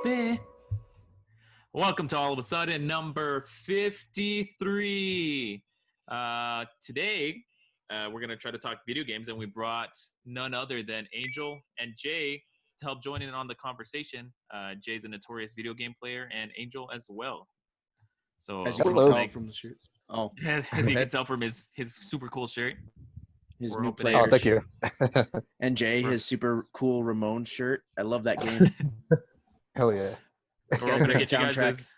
baby. Welcome to All of a Sudden number 53. Today, we're going to try to talk video games, and we brought none other than Angel and Jay to help join in on the conversation. Jay's a notorious video game player, and Angel as well. So, as you can tell from the shirt. Oh, as you can tell from his super cool shirt. His We're new hoping player. Oh, thank you. And Jay, his super cool Ramon shirt. I love that game. Hell yeah. We're hoping to great get you soundtrack. guys'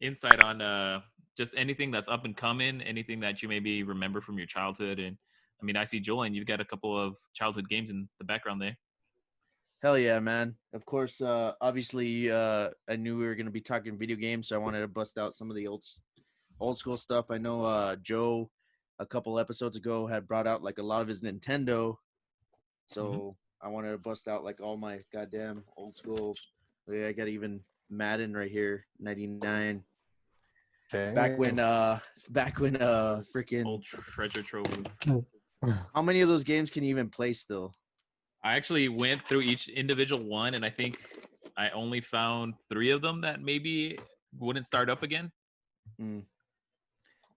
insight on just anything that's up and coming, anything that you maybe remember from your childhood. And I mean, I see Julian, you've got a couple of childhood games in the background there. Hell yeah, man. Of course, obviously, I knew we were going to be talking video games, so I wanted to bust out some of the old school stuff. I know Joe, a couple episodes ago, had brought out like a lot of his Nintendo. So I wanted to bust out like all my goddamn old school. I got even Madden right here, 99. Back when freaking Old treasure trove. how many of those games can you even play still? I actually went through each individual one, and I think I only found 3 of them that maybe wouldn't start up again.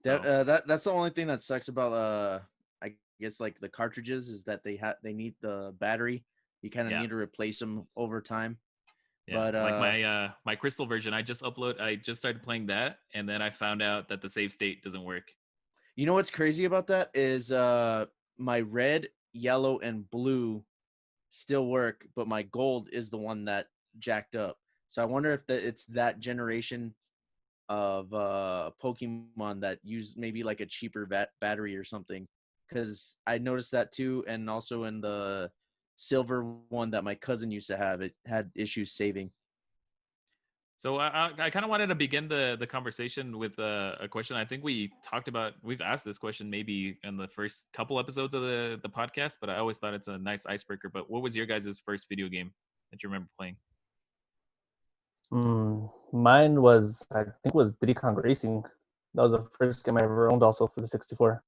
That's the only thing that sucks about I guess like the cartridges is that they need the battery. You kind of need to replace them over time. Yeah, but like my Crystal version, I just started playing that, and then I found out that the save state doesn't work. You know what's crazy about that is my red, yellow, and blue still work, but my gold is the one that jacked up. So I wonder if it's that generation of Pokemon that use maybe like a cheaper battery or something, because I noticed that too. And also in the silver one that my cousin used to have, it had issues saving. So I kind of wanted to begin the conversation with a question. I think we've asked this question maybe in the first couple episodes of the podcast, but I always thought it's a nice icebreaker. But what was your guys' first video game that you remember playing? Mine was, I think, was Diddy Kong Racing. That was the first game I ever owned, also for the 64.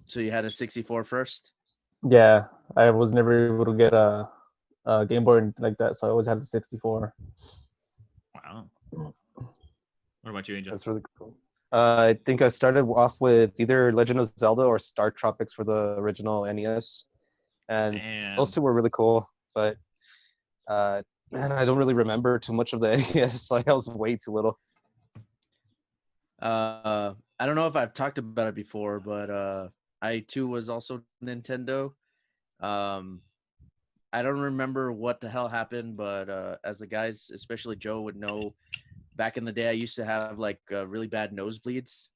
So you had a 64 first? Yeah, I was never able to get a Game Boy like that, so I always had the 64. Wow. What about you, Angel? That's really cool. I think I started off with either Legend of Zelda or Star Tropics for the original NES. And those two were really cool. But, man, I don't really remember too much of the NES. Like, I was way too little. I don't know if I've talked about it before, but I, too, was also Nintendo. I don't remember what the hell happened, but as the guys, especially Joe, would know, back in the day, I used to have like really bad nosebleeds,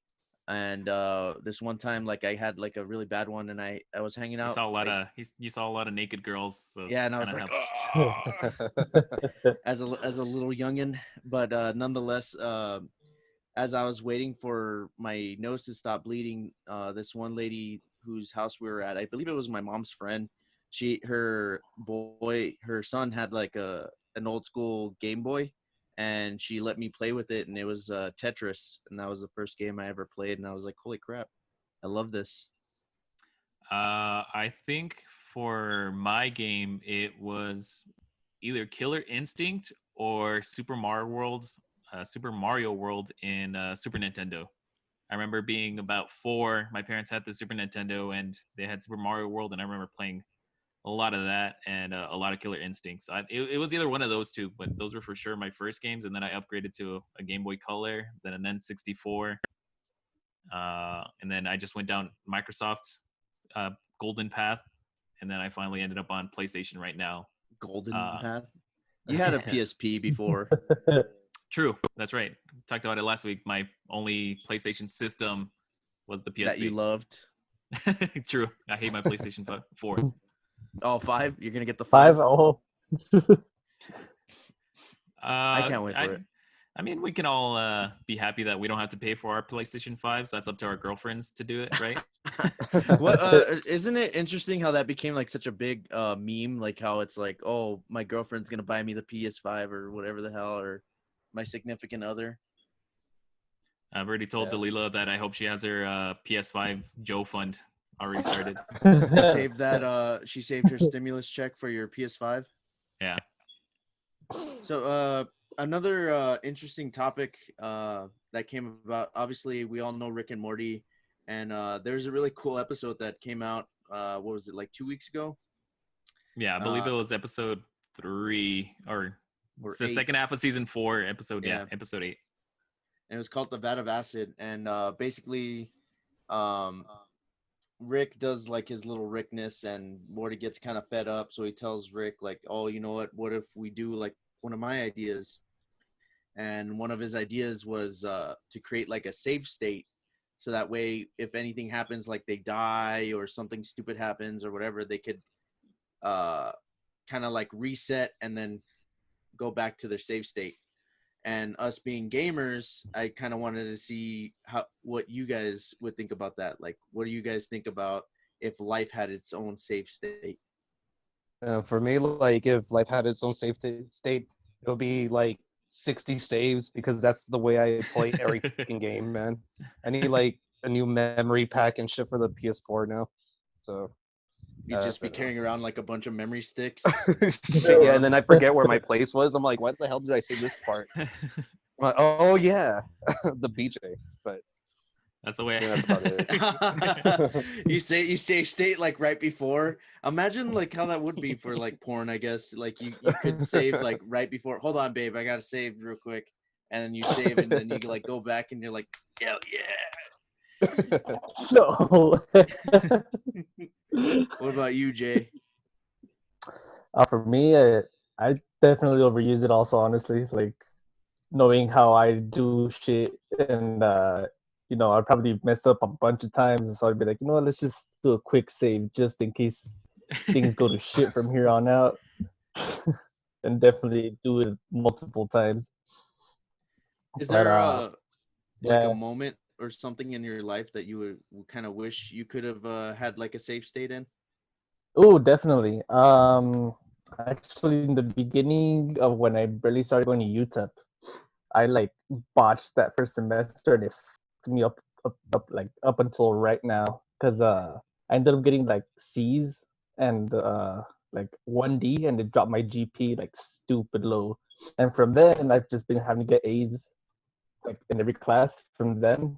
and this one time, like I had like a really bad one, and I was hanging out. You saw a lot of naked girls. So yeah, and I was like, as a little youngin, but nonetheless, as I was waiting for my nose to stop bleeding, this one lady whose house we were at, I believe it was my mom's friend. Her son had like an old school Game Boy, and she let me play with it, and it was Tetris, and that was the first game I ever played, and I was like, holy crap, I love this. I think for my game, it was either Killer Instinct or Super Mario World in Super Nintendo. I remember being about 4. My parents had the Super Nintendo, and they had Super Mario World, and I remember playing a lot of that and a lot of Killer Instincts. It was either one of those two, but those were for sure my first games. And then I upgraded to a Game Boy Color, then an N64. And then I just went down Microsoft's Golden Path. And then I finally ended up on PlayStation right now. Golden Path? You had a PSP before. True. That's right. Talked about it last week. My only PlayStation system was the PSP. That you loved? True. I hate my PlayStation 4. Oh, 5? You're going to get the 5? 5? Oh. I can't wait for it. I mean, we can all be happy that we don't have to pay for our PlayStation 5s. That's up to our girlfriends to do it, right? Isn't it interesting how that became like such a big meme? Like how it's like, oh, my girlfriend's going to buy me the PS5 or whatever the hell, or my significant other. I've already told Dalila that I hope she has her PS5 Joe fund already started. She saved her stimulus check for your PS5. Yeah. So another interesting topic that came about. Obviously, we all know Rick and Morty, and there's a really cool episode that came out. What was it, like 2 weeks ago? Yeah, I believe it was episode 3 or it's the 8. second half of season 4, episode episode 8. And it was called The Vat of Acid, and basically, Rick does like his little Rickness, and Morty gets kind of fed up, so he tells Rick like, "Oh, you know what if we do like one of my ideas?" And one of his ideas was to create like a save state, so that way if anything happens, like they die or something stupid happens or whatever, they could kind of like reset and then go back to their save state. And us being gamers, I kind of wanted to see what you guys would think about that. Like, what do you guys think about if life had its own save state? For me, like if life had its own save state, it would be like 60 saves, because that's the way I play every fucking game, man. I need like a new memory pack and shit for the PS4 now. So You'd just be carrying around like a bunch of memory sticks. yeah, and then I forget where my place was. I'm like, why the hell did I save this part? I'm like, oh yeah, the BJ. But that's the way. That's about it. you save state like right before. Imagine like how that would be for like porn. I guess like you could save like right before. Hold on, babe, I gotta save real quick, and then you save, and then you like go back, and you're like, hell yeah. No. What about you, Jay? For me, I definitely overuse it also, honestly. Like, knowing how I do shit, and I'd probably mess up a bunch of times, so I'd be like, let's just do a quick save just in case things go to shit from here on out. And definitely do it multiple times. Is there like a moment or something in your life that you would kind of wish you could have had like a save state in? Oh, definitely. Actually, in the beginning of when I barely started going to UTEP, I like botched that first semester, and it fucked me up until right now, because I ended up getting like C's and like 1D, and it dropped my GP like stupid low. And from then, I've just been having to get A's like in every class from then,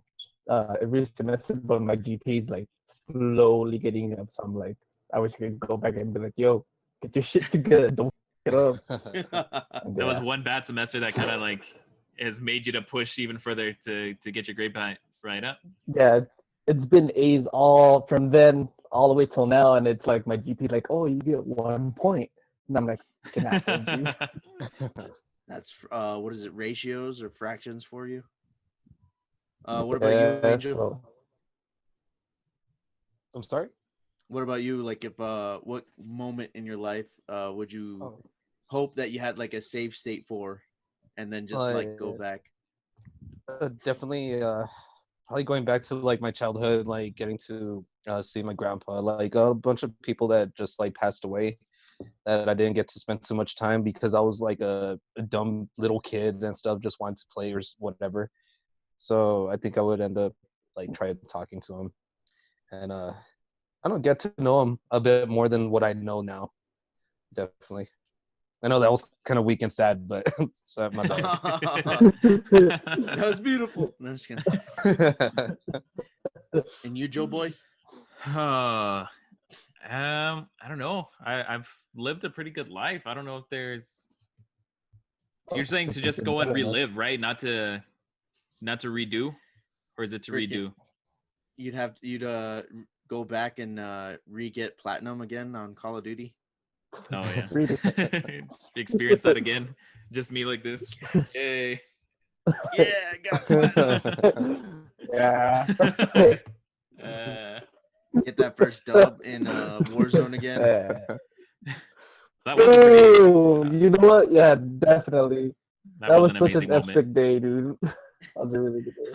every semester, but my GP is like slowly getting up. So I'm like, I wish I could go back and be like, yo, get your shit together, don't get up. That was one bad semester that kind of like has made you to push even further to get your grade right up. Yeah, it's been A's all from then all the way till now, and it's like my GP like, oh, you get 1 point, and I'm like, can I hold you? That's what is it, ratios or fractions for you? What about you, Angel? So, I'm sorry? What about you? Like, if what moment in your life would you hope that you had like a save state for, and then just like go back? Definitely, probably going back to like my childhood, like getting to see my grandpa, like a bunch of people that just like passed away, that I didn't get to spend too much time because I was like a dumb little kid and stuff, just wanted to play or whatever. So I think I would end up like trying talking to him, and I don't get to know him a bit more than what I know now. Definitely. I know that was kind of weak and sad, but so my bad. That was beautiful. No, just kidding. And you, Joe boy? I don't know. I've lived a pretty good life. I don't know if there's. You're saying to just go and relive, right? Not to redo, or is it to redo? You'd go back and re-get platinum again on Call of Duty. Oh yeah. Experience that again. Just me like this. Yes. Hey. Yeah, I got platinum. Yeah. Get that first dub in Warzone again. That was a pretty. You know what? Yeah, definitely. That was such an epic day, dude. That was a really good day.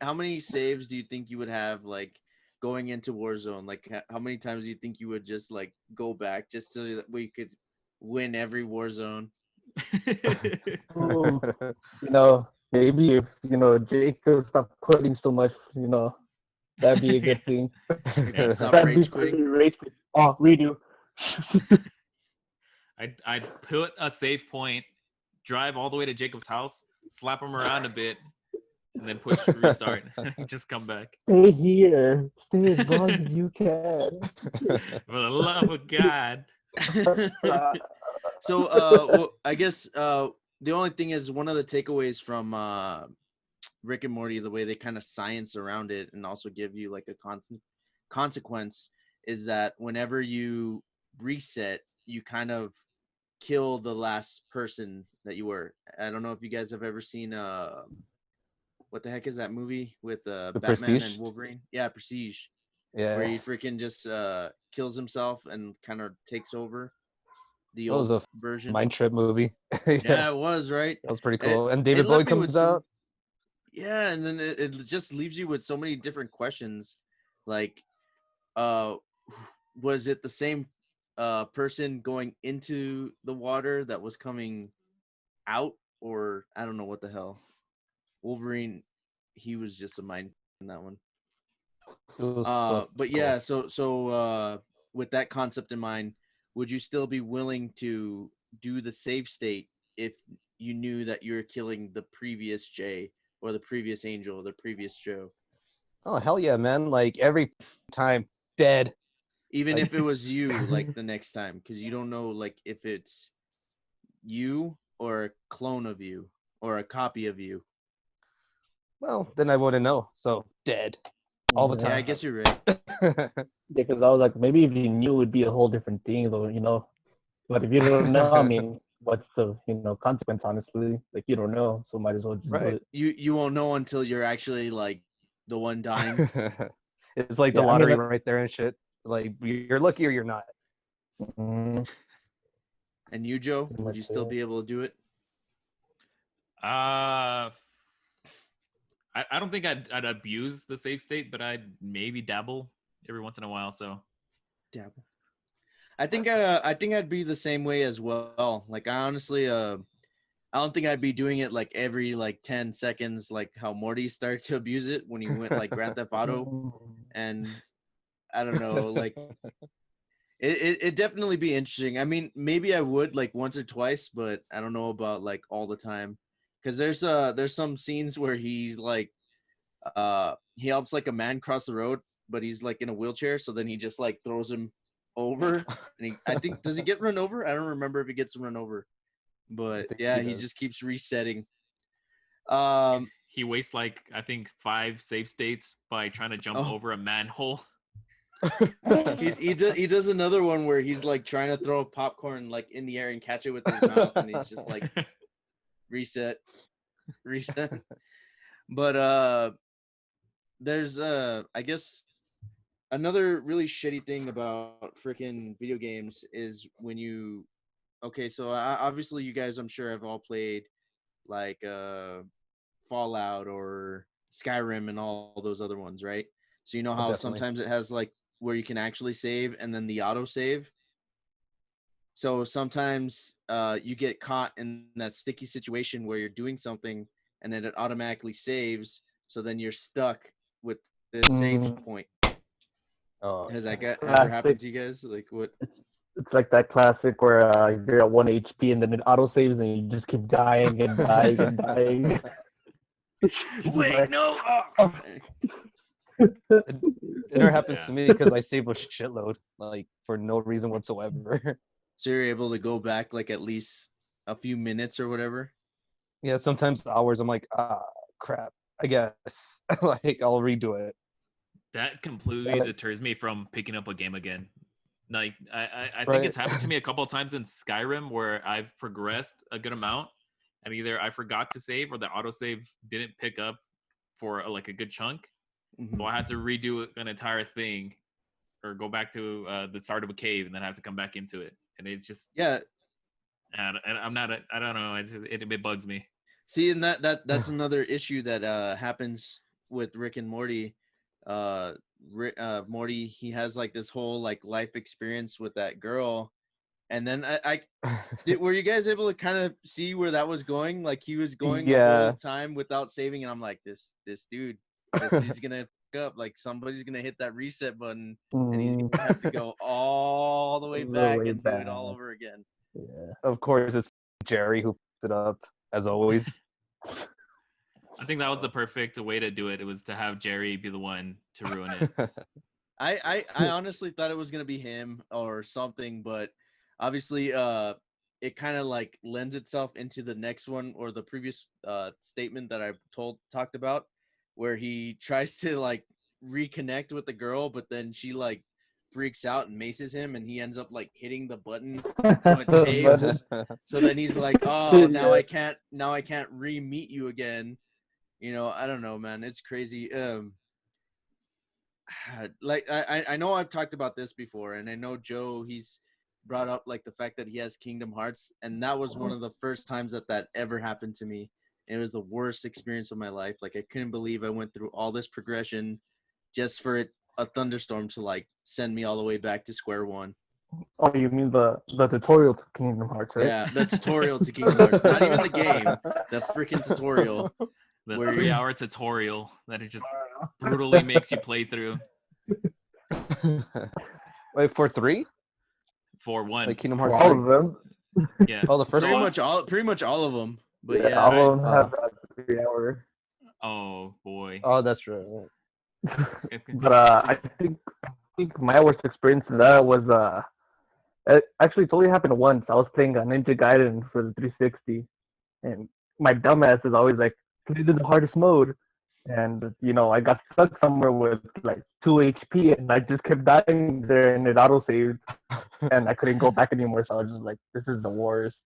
How many saves do you think you would have like going into Warzone? Like how many times do you think you would just like go back just so that we could win every Warzone? Maybe if Jake could stop quitting so much, that'd be a good thing. Stop rage quitting. Oh, redo. I'd put a save point drive all the way to Jacob's house, slap him around a bit, and then push restart and just come back. Stay here. Stay as long as you can. For the love of God. So, well, I guess the only thing is one of the takeaways from Rick and Morty, the way they kind of science around it and also give you like a constant consequence, is that whenever you reset, you kind of kill the last person that you were. I don't know if you guys have ever seen what the heck is that movie with Batman Prestige? and Wolverine? Yeah, Prestige. Yeah. Where he freaking just kills himself and kind of takes over the That was old a version. mind trip movie. Yeah, it was, right? That was pretty cool. And It David left Bowie me with comes some- out. Yeah, and then it just leaves you with so many different questions. Like, was it the same person going into the water that was coming out? Or I don't know what the hell. Wolverine, he was just a mind in that one. It was so But cool. yeah, so with that concept in mind, would you still be willing to do the save state if you knew that you're killing the previous Jay or the previous Angel or the previous Joe? Oh hell yeah, man! Like every time, dead. Even Like- if it was you, like the next time, because you don't know, like if it's you or a clone of you or a copy of you. Well, then I wouldn't know. So dead all the Yeah, I time. guess you're right. Because I was like, maybe if you knew, it'd be a whole different thing, though, you know. But if you don't know, I mean, what's the consequence? Honestly, like you don't know, so might as well just do Right. it. You won't know until you're actually like the one dying. It's like the Yeah, I mean, lottery right there and shit. Like you're lucky or you're not. Mm, And you, Joe, Pretty would much, you still yeah. be able to do it? I don't think I'd abuse the save state, but I'd maybe dabble every once in a while. So Dabble. I think I'd be the same way as well. Like I honestly I don't think I'd be doing it like every like 10 seconds like how Morty started to abuse it when he went like Grand Theft Auto, mm, and I don't know, like it'd definitely be interesting. I mean, maybe I would like once or twice, but I don't know about like all the time. Cause there's some scenes where he's like he helps like a man cross the road, but he's like in a wheelchair, so then he just like throws him over, and I think, does he get run over? I don't remember if he gets run over, but think yeah, he he does. just keeps resetting. he wastes like I think 5 save states by trying to jump Oh. over a manhole. He does another one where he's like trying to throw a popcorn like in the air and catch it with his mouth, and he's just like reset. But there's I guess another really shitty thing about freaking video games is when you so obviously you guys, I'm sure, have all played like Fallout or Skyrim and all those other ones, right? So you know how Definitely. sometimes it has like where you can actually save and then the auto save. So sometimes you get caught in that sticky situation where you're doing something and then it automatically saves, so then you're stuck with this save Mm. point. Oh, Has that ever Classic. happened to you guys? Like what? It's like that classic where you're at 1 HP and then it auto saves and you just keep dying and dying and dying. Wait, Like, no. oh. it never happens Yeah. to me because I save a shitload, like for no reason whatsoever. So you're able to go back like at least a few minutes or whatever. Yeah, sometimes hours. I'm like, crap. I guess like I'll redo it. That completely deters me from picking up a game again. Like I think Right. it's happened to me a couple of times in Skyrim where I've progressed a good amount, and either I forgot to save or the autosave didn't pick up for like a good chunk, so I had to redo an entire thing, or go back to the start of a cave and then have to come back into it, and it's just Yeah. and I'm not I don't know, it bugs me. See, and that's another issue that happens with Rick and Morty. Morty, he has like this whole like life experience with that girl, and then were you guys able to kind of see where that was going? Like he was going the Yeah. whole time without saving, and I'm like, this dude's gonna fuck up. Like somebody's gonna hit that reset button, and he's gonna have to go all the way The back way and do it back. all over again. Yeah. Of course, it's Jerry who it up as always. I think that was the perfect way to do it. It was to have Jerry be the one to ruin it. I honestly thought it was gonna be him or something, but obviously it kind of like lends itself into the next one or the previous statement that I talked about, where he tries to like reconnect with the girl, but then she like freaks out and maces him, and he ends up like hitting the button so it saves. So then he's like, oh, now I can't re-meet you again. You know, I don't know, man. It's crazy. Like I know I've talked about this before, and I know Joe, he's brought up like the fact that he has Kingdom Hearts, and that was one of the first times that ever happened to me. And it was the worst experience of my life. Like I couldn't believe I went through all this progression just for a thunderstorm to like send me all the way back to square one. Oh, you mean the tutorial to Kingdom Hearts, right? Yeah, the tutorial to Kingdom Hearts, not even the game, the freaking tutorial. The Where 3-hour tutorial that it just brutally makes you play through. Wait, for 3? For 1. Like Kingdom For Hearts all 3? of them. Yeah. Oh, the first pretty one? much all of them. But Yeah, yeah, all of them have that 3-hour. Oh boy. Oh, that's true. But I think my worst experience in that was actually it's only happened once. I was playing a Ninja Gaiden for the 360, and my dumbass is always like, "Play to the hardest mode," and you know I got stuck somewhere with like 2 HP, and I just kept dying there, and it auto saved, and I couldn't go back anymore. So I was just like, "This is the worst."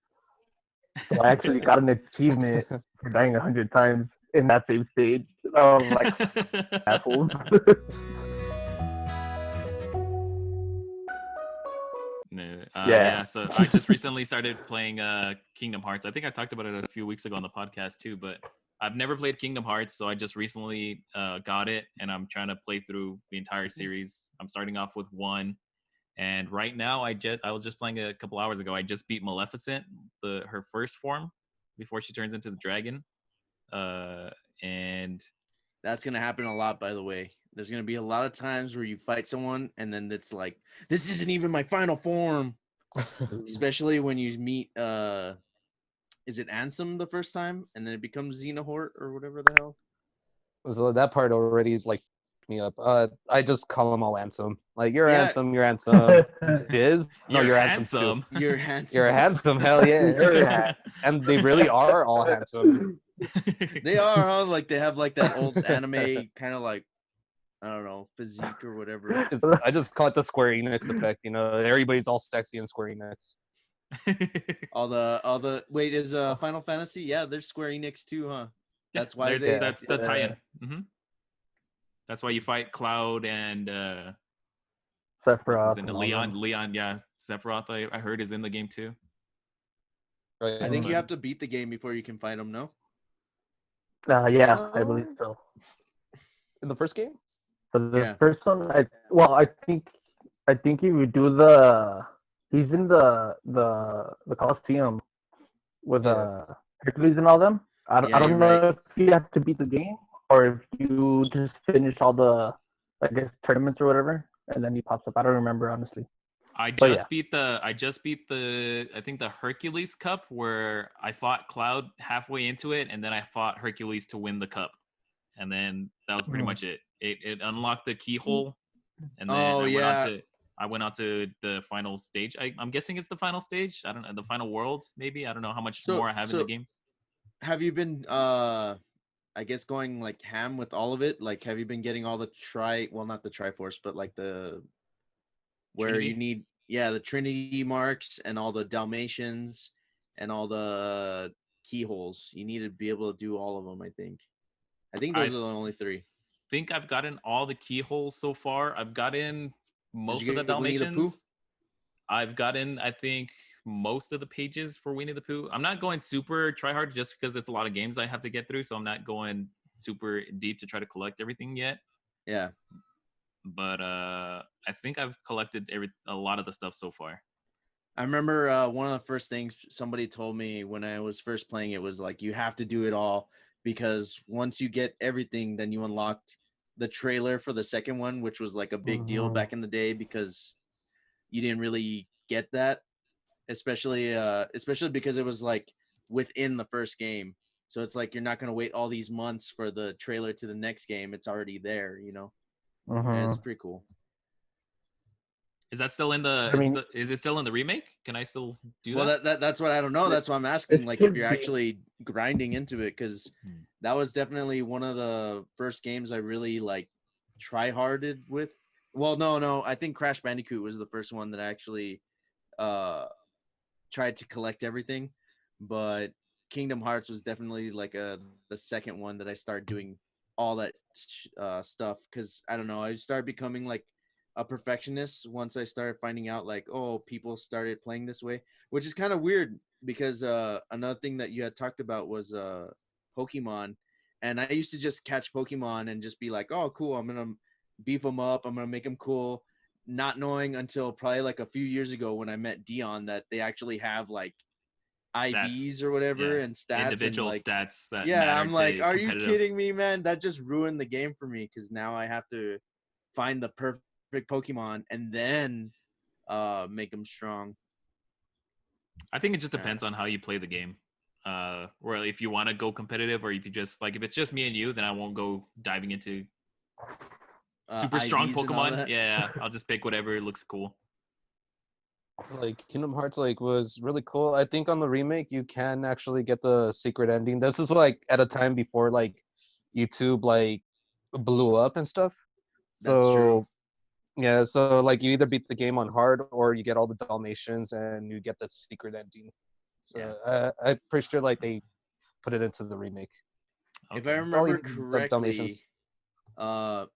So I actually got an achievement for dying 100 times in that same stage. I was like, assholes. No. Yeah. Yeah, so I just recently started playing Kingdom Hearts. I think I talked about it a few weeks ago on the podcast too, but I've never played Kingdom Hearts, so I just recently got it, and I'm trying to play through the entire series. I'm starting off with 1, and right now I was just playing a couple hours ago. I just beat Maleficent, her first form, before she turns into the dragon. And that's gonna happen a lot, by the way. There's gonna be a lot of times where you fight someone and then it's like, this isn't even my final form. Especially when you meet is it Ansem the first time and then it becomes Xenohort or whatever the hell? So that part already like me up. I just call them all Ansem. Like you're Yeah. Ansem, you're Ansem. Diz? No, you're you're Ansem too. handsome. You're handsome. You're handsome, hell yeah. And they really are all handsome. They are, huh? Like they have like that old anime kind of like, I don't know, physique or whatever. I just call it the Square Enix effect. You know, everybody's all sexy in Square Enix. all the wait, is Final Fantasy? Yeah, there's Square Enix too, huh? That's why that's the tie-in. Mm-hmm. That's why you fight Cloud and Sephiroth. Leon, yeah. Sephiroth, I heard, is in the game too. Right. I think you have to beat the game before you can fight them, no? Yeah, I believe so. In the first game? So the first one, I think if you do he's in the Coliseum with Hercules and all them. I don't know if you have to beat the game or if you just finish all the, I guess, tournaments or whatever, and then he pops up. I don't remember honestly. I just beat the I think the Hercules Cup, where I fought Cloud halfway into it, and then I fought Hercules to win the cup, and then that was pretty much it. It unlocked the keyhole, and then I went on to the final stage. I'm guessing it's the final stage. I don't know, the final world maybe. I don't know how much more I have in the game. Have you been I guess going like ham with all of it? Like, have you been getting all the not the Triforce, but like the where Trinity? You need the Trinity marks and all the Dalmatians and all the keyholes. You need to be able to do all of them, I think those are the only 3. I think I've gotten all the keyholes so far. I've gotten most of the Dalmatians. I've gotten, I think, most of the pages for Winnie the Pooh. I'm not going super try hard just because it's a lot of games I have to get through, so I'm not going super deep to try to collect everything yet. Yeah. But I think I've collected a lot of the stuff so far. I remember one of the first things somebody told me when I was first playing it was like, you have to do it all, because once you get everything, then you unlocked the trailer for the second one, which was like a big deal back in the day because you didn't really get that, especially because it was like within the first game. So it's like you're not gonna wait all these months for the trailer to the next game. It's already there, And it's pretty cool. Is that still in the? I mean, is it still in the remake? Can I still do Well, that? that's what I don't know. That's why I'm asking. It Like, if should you're be. actually grinding into it, because that was definitely one of the first games I really like try-harded with. Well, no. I think Crash Bandicoot was the first one that I actually tried to collect everything, but Kingdom Hearts was definitely like the second one that I started doing all that stuff, because I don't know, I started becoming like a perfectionist once I started finding out like, oh, people started playing this way, which is kind of weird because another thing that you had talked about was Pokemon, and I used to just catch Pokemon and just be like, oh, cool, I'm gonna beef them up, I'm gonna make them cool, not knowing until probably like a few years ago when I met Dion that they actually have like Stats. IVs or whatever Yeah. and stats and Individual like, stats that yeah, matter I'm like, to are you competitive. kidding me, man? That just ruined the game for me because now I have to find the perfect Pokemon and then make them strong. I think it just depends on how you play the game. Or if you want to go competitive, or if you just like, if it's just me and you, then I won't go diving into super strong IVs and all Pokemon. that. Yeah, I'll just pick whatever looks cool. Like Kingdom Hearts like was really cool. I think on the remake you can actually get the secret ending. This is like at a time before like YouTube like blew up and stuff. That's true. So yeah, so like you either beat the game on hard or you get all the Dalmatians and you get the secret ending. So Yeah. I'm pretty sure like they put it into the remake. If I Okay. It's all remember the correctly, Dalmatians.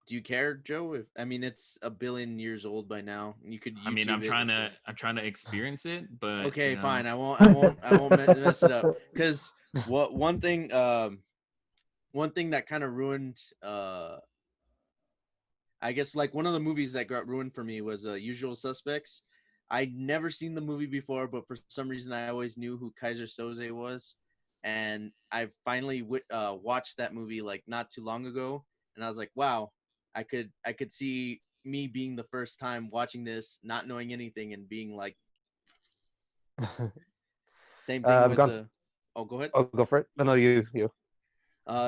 do you care, Joe? If I mean, it's a billion years old by now. You could I mean, YouTube it. I'm trying to experience it, but Okay, you know, fine. I won't mess it up. Because what one thing that kind of ruined I guess like one of the movies that got ruined for me was Usual Suspects. I'd never seen the movie before, but for some reason I always knew who Kaiser Soze was, and I finally watched that movie like not too long ago, and I was like, wow, I could see me being the first time watching this, not knowing anything, and being like, same thing I've with gone. the. Oh, go ahead. Oh, go for it. No, you.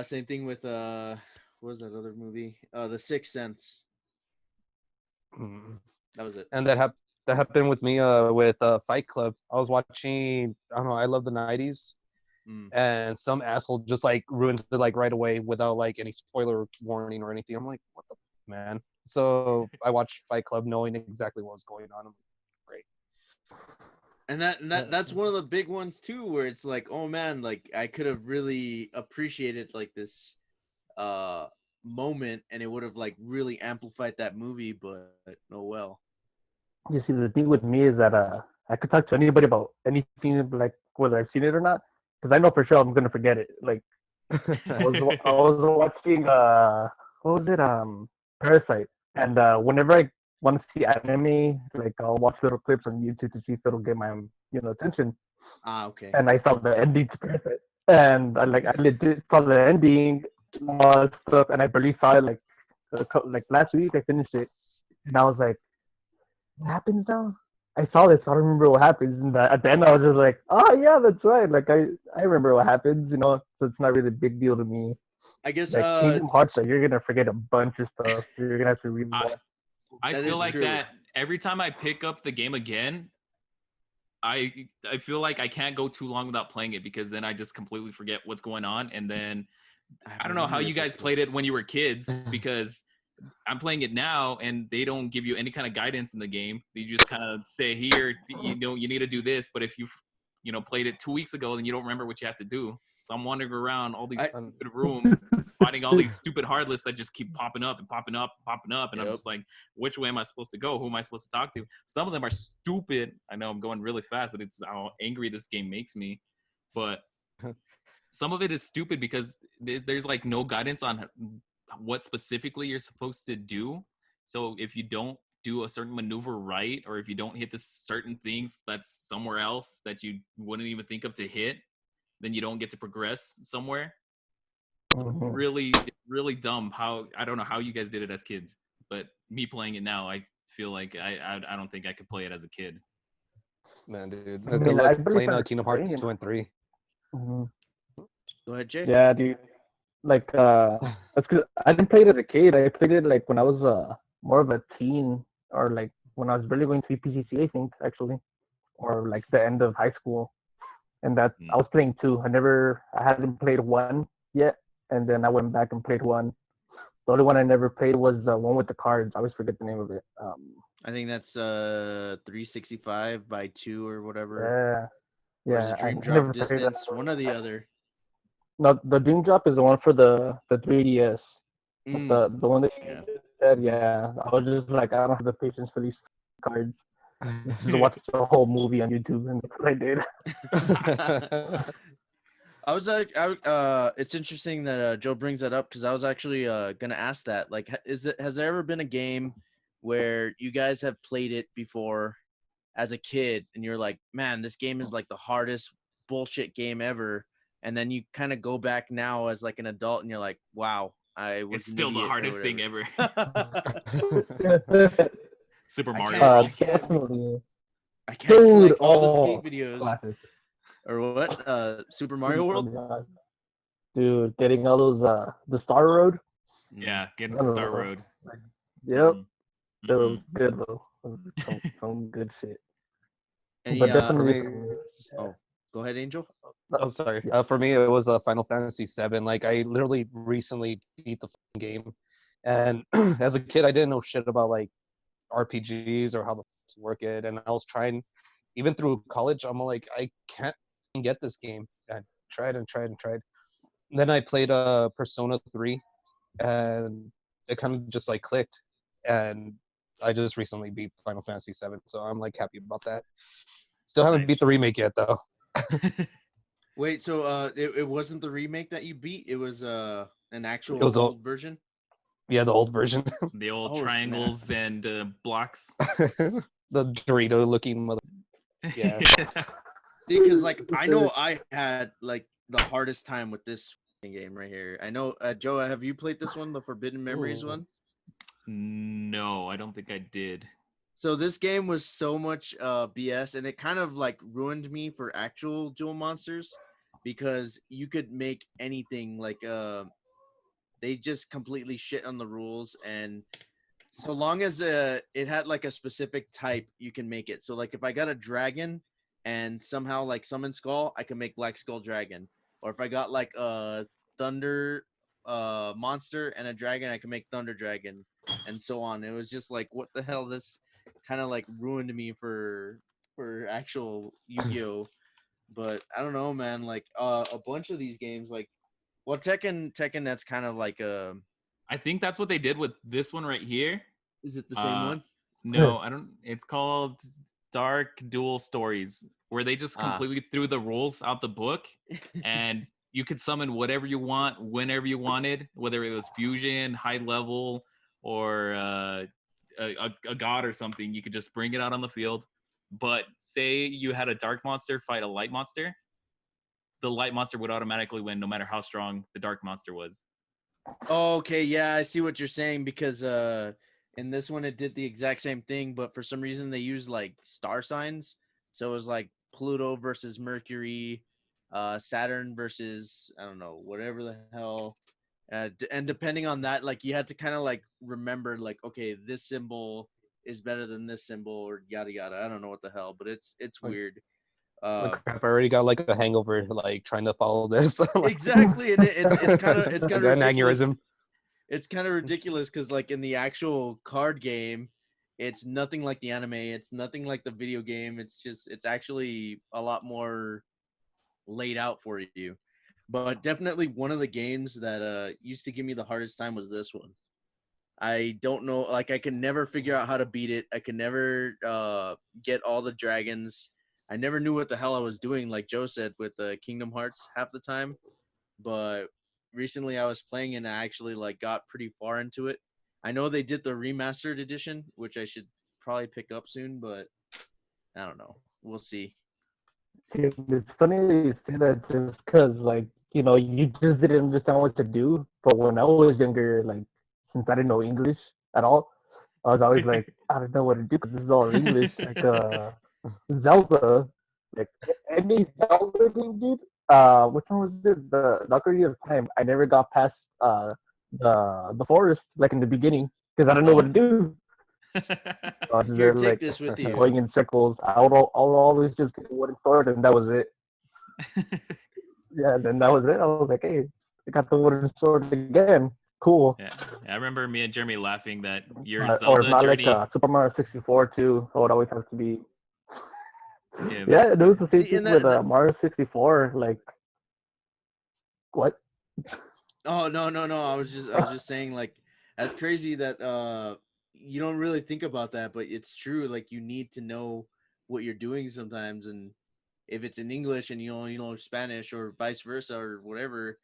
Same thing with what was that other movie? The Sixth Sense. Mm. That was it. And that happened with me with Fight Club. I was watching. I don't know. I love the '90s, Mm. and some asshole just like ruins it like right away without like any spoiler warning or anything. I'm like, what the man? So I watched Fight Club knowing exactly what was going on. I'm like, great. And that's one of the big ones too, where it's like, oh man, like I could have really appreciated like this moment, and it would have like really amplified that movie, but oh well. You see, the thing with me is that I could talk to anybody about anything, like whether I've seen it or not, because I know for sure I'm gonna forget it. Like I was watching what was it, Parasite, and whenever I want to see anime, like I'll watch little clips on YouTube to see if it'll get my attention. Ah, okay. And I saw the ending to Parasite, and I legit saw the ending, stuff, and I barely saw it like last week. I finished it, and I was like, what happens now? I saw this, so I don't remember what happens. And at the end, I was just like, oh yeah, that's right. Like I remember what happens, so it's not really a big deal to me. I guess Like Kingdom Hearts, like you're gonna forget a bunch of stuff. You're gonna have to read I more. I that feel is like true. that every time I pick up the game again, I feel like I can't go too long without playing it, because then I just completely forget what's going on, and then I don't know how you guys played it when you were kids, because I'm playing it now and they don't give you any kind of guidance in the game. They just kind of say, here, you need to do this. But if played it 2 weeks ago, then you don't remember what you have to do. So I'm wandering around all these I stupid rooms, finding all these stupid hard lists that just keep popping up and popping up and popping up. And I'm Yep. just like, which way am I supposed to go? Who am I supposed to talk to? Some of them are stupid. I know I'm going really fast, but it's how angry this game makes me. But some of it is stupid because there's like no guidance on what specifically you're supposed to do. So if you don't do a certain maneuver right, or if you don't hit this certain thing that's somewhere else that you wouldn't even think of to hit, then you don't get to progress somewhere. So it's Mhm. really dumb. How I don't know how you guys did it as kids, but me playing it now, I feel like I don't think I could play it as a kid. Man, dude. I Good mean, I luck barely playing started Kingdom Hearts playing. 2 and 3. Mhm. Go ahead, Jay. Yeah, dude. Like, that's because I didn't play it as a kid. I played it like when I was more of a teen, or like when I was really going to PCC, I think actually, or like the end of high school. And that I was playing two. I hadn't played one yet, and then I went back and played one. The only one I never played was the one with the cards. I always forget the name of it. I think that's 365 by 2 or whatever. Or is Yeah, it I Dream Drop never played that. Distance? One or the other. No, the Dream Drop is the one for the 3DS. The one that you Yeah. just said, yeah. I was just like, I don't have the patience for these cards. Just watch the whole movie on YouTube, and that's what I did. I was it's interesting that Joe brings that up because I was actually gonna ask that. Like, has there ever been a game where you guys have played it before as a kid and you're like, man, this game is like the hardest bullshit game ever, and then you kind of go back now as like an adult and you're like, wow, I was It's an still the idiot or hardest thing whatever. ever. Super Mario World. Definitely. I can't Dude, collect all the skate videos. classic. Or what? Super Mario World? Dude, getting all those the Star Road. Yeah, getting to Star Road. Yep. That was Mm-hmm. good though. Some good shit. Any, But definitely. oh, go ahead, Angel. Oh, sorry. For me, it was Final Fantasy VII. Like, I literally recently beat the game, and as a kid, I didn't know shit about like RPGs or how to work it, and I was trying, even through college, I'm like, I can't get this game. I tried and tried and tried. And then I played Persona 3, and it kind of just like clicked, and I just recently beat Final Fantasy VII, so I'm like happy about that. Still haven't beat the remake yet, though. Wait, so it wasn't the remake that you beat? It was an actual old version? Yeah, the old version. The old triangles and blocks. The Dorito looking mother. Yeah. See, because like I know I had like the hardest time with this game right here. I know, Joe, have you played this one, the Forbidden Memories one? No, I don't think I did. So this game was so much BS, and it kind of like ruined me for actual Duel Monsters because you could make anything like they just completely shit on the rules, and so long as it had like a specific type, you can make it. So like if I got a dragon and somehow like summon skull, I can make Black Skull Dragon. Or if I got like a thunder monster and a dragon, I can make Thunder Dragon, and so on. It was just like, what the hell? This kind of like ruined me for actual Yu-Gi-Oh. But I don't know, man. Like a bunch of these games, like Tekken, that's kind of like a. I think that's what they did with this one right here. Is it the same one? No, I don't. It's called Dark Duel Stories, where they just completely threw the rules out the book, and you could summon whatever you want, whenever you wanted, whether it was fusion, high level, or a god or something. You could just bring it out on the field. But say you had a dark monster fight a light monster, the light monster would automatically win, no matter how strong the dark monster was. Okay, yeah, I see what you're saying because in this one it did the exact same thing, but for some reason they used like star signs. So it was like Pluto versus Mercury, Saturn versus I don't know, whatever the hell. And depending on that, like you had to kind of like remember like, okay, this symbol is better than this symbol or yada yada. I don't know what the hell, but it's weird. Crap, I already got like a hangover, like trying to follow this. Like, exactly, and it's kind of an ridiculous. aneurysm. It's kind of ridiculous because like in the actual card game, it's nothing like the anime. It's nothing like the video game. It's actually a lot more laid out for you. But definitely one of the games that used to give me the hardest time was this one. I don't know, like I can never figure out how to beat it. I can never get all the dragons. I never knew what the hell I was doing, like Joe said, with the Kingdom Hearts half the time. But recently I was playing and I actually like got pretty far into it. I know they did the remastered edition, which I should probably pick up soon, but I don't know. We'll see. It's funny you say that just because, like, you just didn't understand what to do. But when I was younger, like, since I didn't know English at all, I was always like, I don't know what to do because this is all English. Like, Zelda, like, any Zelda game, dude, which one was it? The Ocarina of Time. I never got past the forest like in the beginning because I didn't know what to Oh, do. So I was just here, there take like this with you. going in circles. I'll always just get a wooden sword and that was it. Yeah, then that was it. I was like, hey, I got the wooden sword again. Cool. Yeah, I remember me and Jeremy laughing that your Or if Zelda not like journey. Super Mario 64 too, so it always has to be. Yeah, Yeah, it was the same See, thing and with that Mario 64. Like what? oh no, I was just saying like that's crazy that you don't really think about that, but it's true. Like you need to know what you're doing sometimes, and if it's in English and you only know Spanish or vice versa or whatever,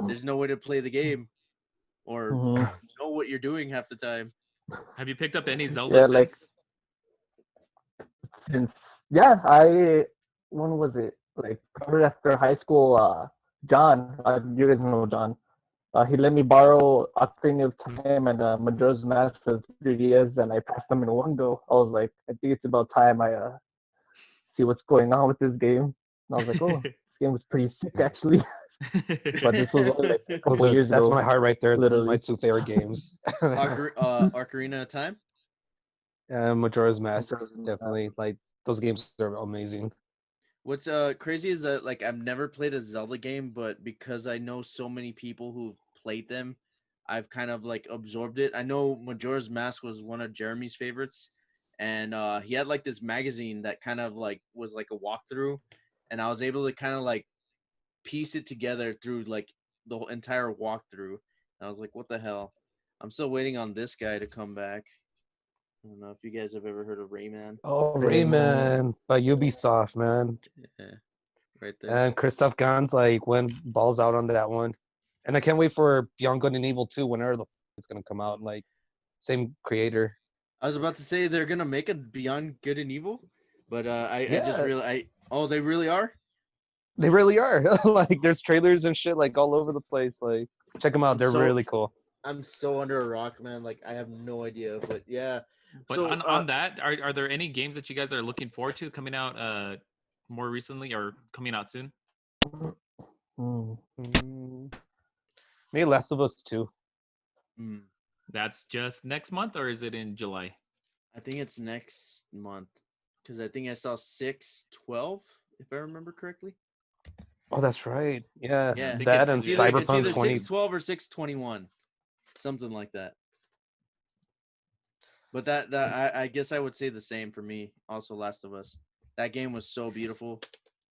there's no way to play the game or Hmm. know what you're doing half the time. have you picked up any Zelda Yeah, like since? since yeah, I when was it? Like probably after high school. John, you guys know John. He let me borrow Ocarina of Time and Majora's Mask for 3DS, and I passed them in one go. I was like, I think it's about time I see what's going on with this game. And I was like, oh, this game was pretty sick actually. But this was only like a couple years That's ago, my heart right there. My literally. two favorite games. Ocarina of Time. Majora's Mask, Majora's Mask. definitely. Like those games are amazing. What's crazy is that like I've never played a Zelda game, but because I know so many people who've played them, I've kind of like absorbed it. I know Majora's Mask was one of Jeremy's favorites, and he had like this magazine that kind of like was like a walkthrough, and I was able to kind of like piece it together through like the entire walkthrough. And I was like, what the hell? I'm still waiting on this guy to come back. I don't know if you guys have ever heard of Rayman. Oh, Rayman. Rayman by Ubisoft, man. Yeah, right there. And Christoph Gans like went balls out on that one. And I can't wait for Beyond Good and Evil 2 whenever it's gonna come out. Like same creator. I was about to say they're gonna make a Beyond Good and Evil, but I just Yeah, really I oh they really are. they really are. Like there's trailers and shit like all over the place. Like check them out. I'm They're so really cool. I'm so under a rock, man. Like I have no idea, but yeah. But So on that, are there any games that you guys are looking forward to coming out more recently or coming out soon? Mm. Mm, maybe Last of Us 2. mm, That's just next month, or is it in July? I think it's next month because I think I saw 6/12 if I remember correctly. Oh, that's right. Yeah, I Yeah, think that and it's Cyberpunk either 20. 6/12 or 6/21, something like that. But I guess I would say the same for me. Also, Last of Us. That game was so beautiful.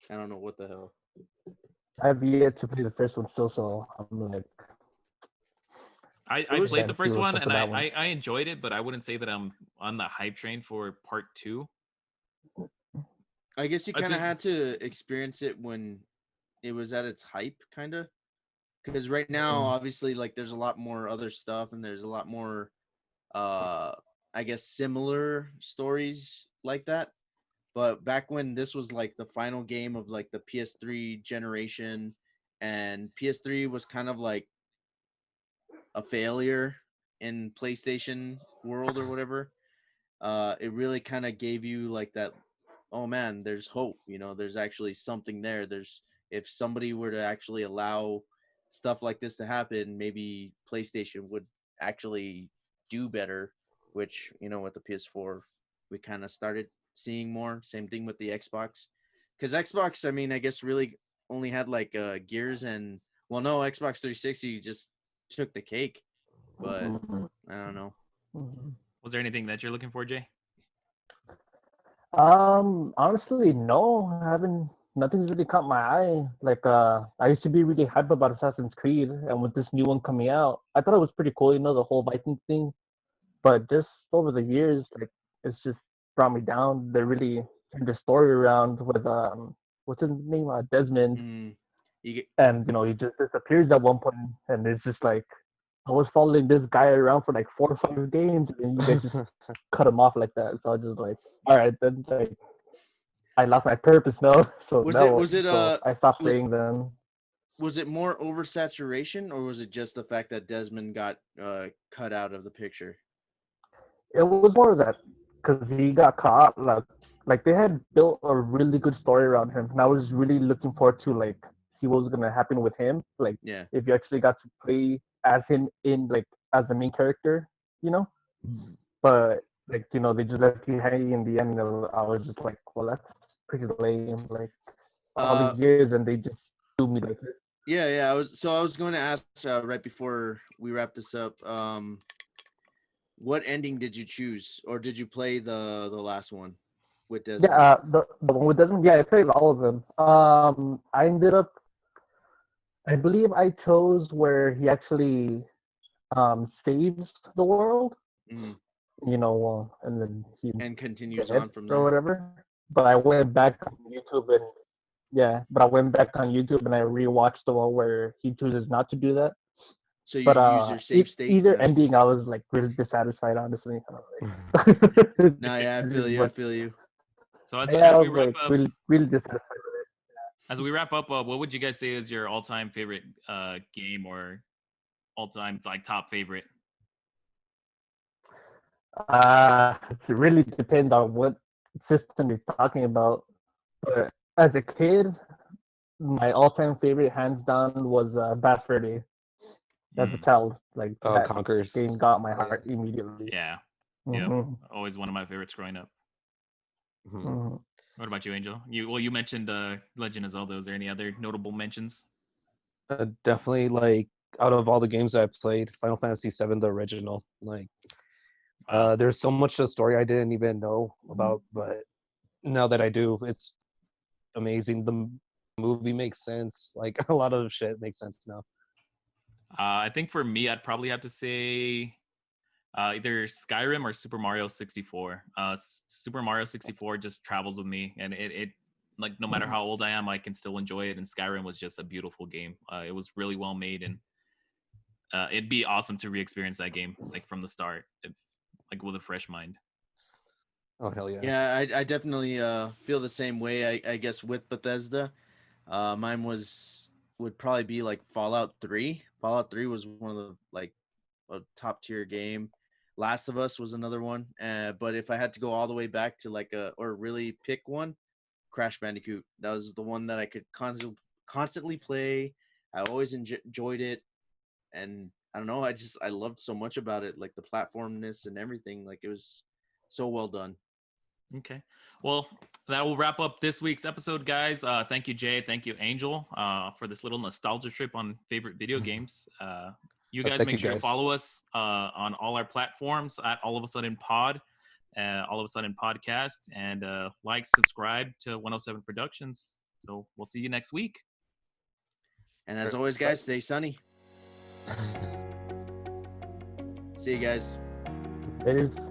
I don't know what the hell. I've yet to play the first one still, so I'm like, It I was played the excited to see first what's one up and with that one. I enjoyed it, but I wouldn't say that I'm on the hype train for part two. I guess you I kind of think had to experience it when it was at its hype, kind of. Because right now, Mm. obviously, like there's a lot more other stuff, and there's a lot more, uh, I guess, similar stories like that. But back when this was like the final game of like the PS3 generation, and PS3 was kind of like a failure in PlayStation world or whatever, it really kind of gave you like that, oh man, there's hope, there's actually something there. There's if somebody were to actually allow stuff like this to happen, maybe PlayStation would actually do better, which, with the PS4 we kind of started seeing more. Same thing with the Xbox. Cuz Xbox, I mean, I guess really only had like Gears and well no, Xbox 360 just took the cake, but Mhm. I don't know. Mhm. was there anything that you're looking for, Jay? Honestly, no, I haven't. Nothing's really caught my eye. Like, I used to be really hyped about Assassin's Creed, and with this new one coming out, I thought it was pretty cool. The whole Viking thing. But just over the years, like, it's just brought me down. They really turned the story around with what's his name, Desmond, Mm, you get and he just disappears at one point, and it's just like I was following this guy around for like 4 or 5 games, and then you guys just cut him off like that. So I was just like, all right, then like I lost my purpose now. So was it now, was it so I stopped was playing them. was it more oversaturation, or was it just the fact that Desmond got cut out of the picture? It was more of that because he got caught. Like they had built a really good story around him, and I was really looking forward to like see what was gonna happen with him. Like Yeah. if you actually got to play as him in like as the main character, you know. But like they just left you hanging in the end. And I was just like, well, that's pretty lame. Like all these years, and they just do me like this. Yeah. I was going to ask right before we wrap this up. What ending did you choose, or did you play the last one with Desmond? Yeah, the one with Desmond. Yeah, I played all of them. I ended up. I believe I chose where he actually saves the world. Mhm. And then he And continues dead on from or there. whatever. But I went back on YouTube but I went back on YouTube and I rewatched the one where he chooses not to do that. So you But use your save state. either Gotcha. ending, I was like really dissatisfied, honestly. No, yeah, I feel you. I feel you. So as I we was wrap like up, really dissatisfied with it. as we wrap up, what would you guys say is your all-time favorite game or all-time like top favorite? It really depends on what system you're talking about. But as a kid, my all-time favorite, hands down, was Bad Fur Day. As a child, like that Conquers. game got my heart immediately. Yeah. Mm-hmm. Always one of my favorites growing up. Mm-hmm. What about you, Angel? You mentioned Legend of Zelda. Is there any other notable mentions? Definitely, like out of all the games I played, Final Fantasy VII, the original. Like, there's so much of the story I didn't even know about, but now that I do, it's amazing. The movie makes sense. Like a lot of shit makes sense now. I think for me, I'd probably have to say either Skyrim or Super Mario 64. Super Mario 64 just travels with me, and it like no matter how old I am, I can still enjoy it. And Skyrim was just a beautiful game. It was really well made, and it'd be awesome to re-experience that game like from the start, like with a fresh mind. Oh hell yeah! Yeah, I definitely feel the same way. I guess with Bethesda, mine would probably be like Fallout 3. Fallout 3 was one of the like a top tier game. Last of Us was another one. But if I had to go all the way back to or really pick one, Crash Bandicoot. That was the one that I could constantly play. I always enjoyed it, and I don't know. I loved so much about it, like the platformness and everything. Like it was so well done. Okay. Well, that will wrap up this week's episode, guys. Thank you, Jay. Thank you, Angel, for this little nostalgia trip on favorite video games. You guys make sure to follow us on all our platforms at All of a Sudden Pod, All of a Sudden Podcast, and subscribe to 107 Productions. So we'll see you next week. And as always, guys, stay sunny. See you guys. It is.